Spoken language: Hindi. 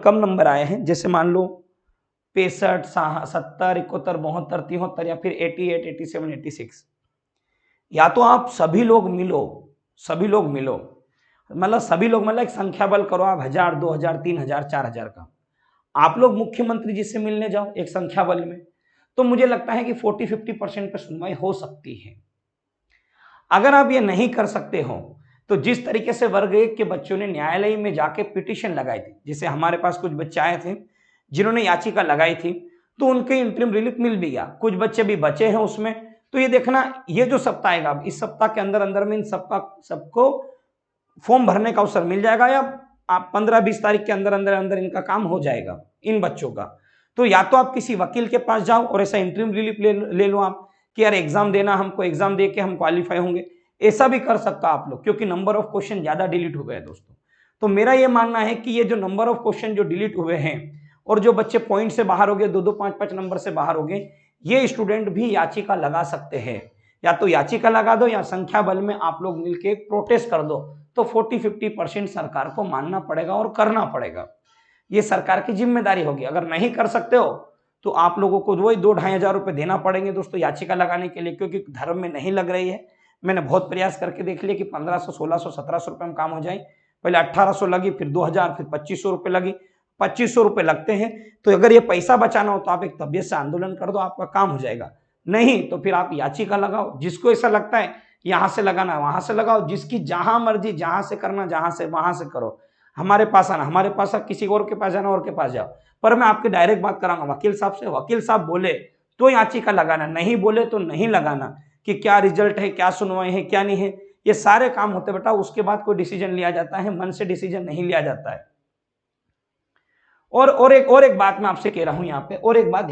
कम नंबर आए हैं, जैसे मान लो 65, 70, 71, 72, 73 या फिर 88, 87, 86, या तो आप सभी लोग मिलो, मतलब सभी लोग, मतलब एक संख्या बल करो आप 1000, 2000, 3000, 4000 का, आप लोग मुख्यमंत्री जी से मिलने जाओ एक संख्या बल में, तो मुझे लगता है कि 40-50% पे सुनवाई हो सकती है। अगर आप ये नहीं कर सकते हो तो जिस तरीके से वर्ग 1 के बच्चों ने न्यायालय में जाके पिटीशन लगाई थी, जैसे हमारे पास कुछ बच्चे आए थे जिन्होंने याचिका लगाई थी, तो उनके इंटरिम रिलीफ मिल भी गया, कुछ बच्चे भी बचे हैं उसमें। तो ये देखना, ये जो सप्ताह आएगा, इस सप्ताह के अंदर अंदर में इन सबको फॉर्म भरने का अवसर मिल जाएगा, या आप 15-20 तारीख के अंदर अंदर अंदर इनका काम हो जाएगा इन बच्चों का। तो या तो आप किसी वकील के पास जाओ और ऐसा इंटरिम रिलीफ ले लो आप कि यार एग्जाम देना, हमको एग्जाम दे के हम क्वालिफाई होंगे, ऐसा भी कर सकता आप लोग, क्योंकि नंबर ऑफ क्वेश्चन ज्यादा डिलीट हो गए दोस्तों। तो मेरा ये मानना है कि ये जो नंबर ऑफ क्वेश्चन जो डिलीट हुए हैं और जो बच्चे पॉइंट से बाहर हो गए, 2-2, 5-5 नंबर से बाहर हो गए, ये स्टूडेंट भी याचिका लगा सकते हैं। या तो याचिका लगा दो या संख्या बल में आप लोग मिलकर प्रोटेस्ट कर दो, तो 40-50% सरकार को मानना पड़ेगा और करना पड़ेगा, ये सरकार की जिम्मेदारी होगी। अगर नहीं कर सकते हो तो आप लोगों को वही 2-2.5 हजार रुपए देना पड़ेंगे दोस्तों याचिका लगाने के लिए, क्योंकि धर्म में नहीं लग रही है। मैंने बहुत प्रयास करके देख लिया कि 1500, 1600, 1700 रुपए में काम हो जाए। पहले 1800 लगी, फिर 2000, फिर 2500 रुपए लगी। 2500 रुपए लगते हैं, तो अगर ये पैसा बचाना हो तो आप एक तबियत से आंदोलन कर दो, आपका काम हो जाएगा। नहीं तो फिर आप याचिका लगाओ, जिसको ऐसा लगता है यहां से लगाना वहां से लगाओ, जिसकी जहां मर्जी, जहां से करना जहां से वहां से करो। हमारे पास आना, हमारे पास किसी और के पास जाना, और के पास जाओ। पर मैं आपकी डायरेक्ट बात कराऊंगा वकील साहब से, वकील साहब बोले तो याचिका लगाना, नहीं बोले तो नहीं लगाना, कि क्या रिजल्ट है, क्या सुनवाई है, क्या नहीं है, ये सारे काम होते बेटा, उसके बाद कोई डिसीजन लिया जाता है, मन से डिसीजन नहीं लिया जाता है। और एक बात मैं आपसे कह रहा हूं यहाँ पे, और एक बात